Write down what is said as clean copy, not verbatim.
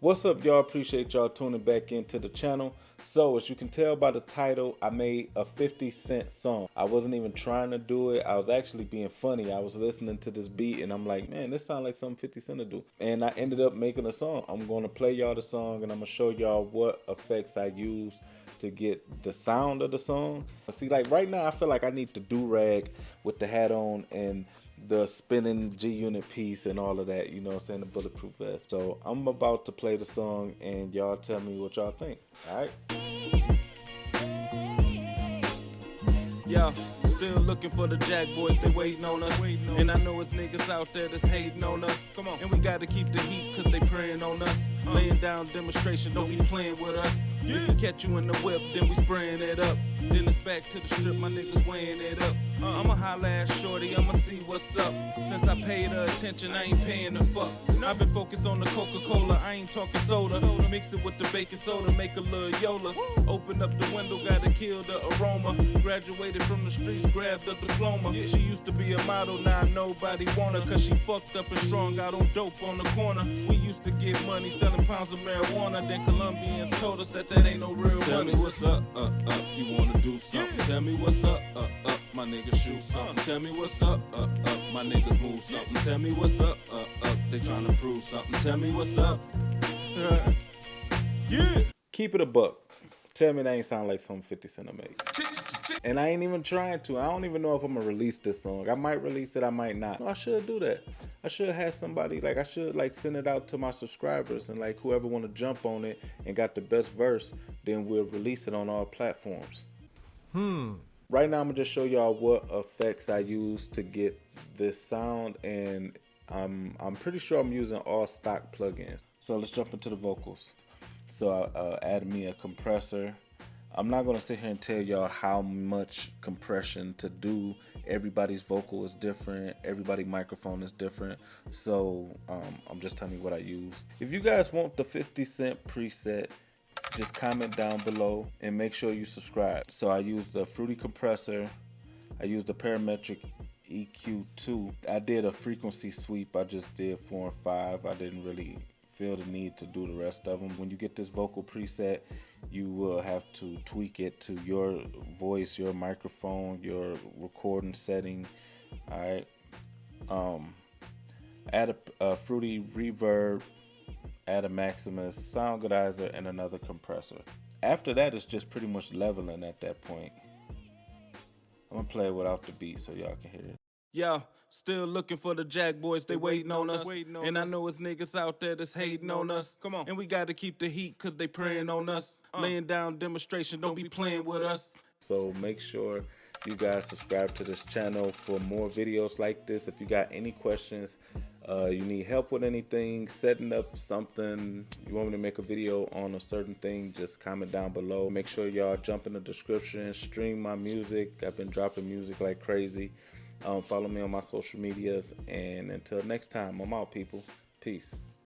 What's up, y'all? Appreciate y'all tuning back into the channel. So as you can tell by the title, I made a 50 Cent song. I wasn't even trying to do it. I was actually being funny. I was listening to this beat and I'm like, man, this sounds like something 50 Cent to do. And I ended up making a song. I'm going to play y'all the song and I'm going to show y'all what effects I use to get the sound of the song. See, like right now, I feel like I need the do-rag with the hat on and the spinning G-Unit piece and all of that, you know what I'm saying, the bulletproof vest. So I'm about to play the song and y'all tell me what y'all think, all right? Yo, still looking for the Jack boys, they waiting on us. And I know it's niggas out there that's hating on us. Come on. And we gotta keep the heat cause they praying on us. Laying down demonstration, don't be playing with us. If we catch you in the whip, then we spraying it up. Then it's back to the strip, my niggas weighing it up. I'ma holla at shorty, I'ma see what's up. Since I paid her attention, I ain't paying the fuck. I've been focused on the Coca-Cola, I ain't talking soda. Mix it with the baking soda, make a little Yola. Open up the window, gotta kill the aroma. Graduated from the streets, grabbed a diploma. She used to be a model, now nobody want her. Cause she fucked up and strong out on dope on the corner. We used to get money selling pounds of marijuana. Then Colombians told us that ain't no real money. Tell me what's up, you wanna do something. Tell me what's up, my niggas shoot something. Tell me what's up, my niggas move something. Tell me what's up, they tryna prove something. Tell me what's up. Yeah. Keep it a buck. Tell me that ain't sound like something 50 Cent made. And I ain't even trying to. I don't even know if I'm gonna release this song. I might release it, I might not. No, I should do that. I should have somebody, like I should like send it out to my subscribers and like whoever wanna jump on it and got the best verse, then we'll release it on all platforms. Right now I'm gonna just show y'all what effects I use to get this sound, and I'm pretty sure I'm using all stock plugins. So let's jump into the vocals. So I added me a compressor. I'm not gonna sit here and tell y'all how much compression to do. Everybody's vocal is different. Everybody's microphone is different. So I'm just telling you what I use. If you guys want the 50 Cent preset, just comment down below and make sure you subscribe. So I used the Fruity compressor. I used the parametric EQ2. I did a frequency sweep. I just did 4 and 5. I didn't really feel the need to do the rest of them. When you get this vocal preset, you will have to tweak it to your voice, your microphone, your recording setting. All right. Add a Fruity reverb, add a Maximus, sound goodizer, and another compressor. After that, it's just pretty much leveling at that point. I'm gonna play it without the beat so y'all can hear it. Yo, still looking for the Jack boys, they waiting on us. And I know it's niggas out there that's hating on us. Come on. And we gotta keep the heat cause they praying on us. Laying down demonstration, don't be playing with us. So make sure you guys subscribe to this channel for more videos like this. If you got any questions, you need help with anything, setting up something, you want me to make a video on a certain thing, just comment down below. Make sure y'all jump in the description, stream my music. I've been dropping music like crazy. Follow me on my social medias, and until next time, I'm out, people. Peace.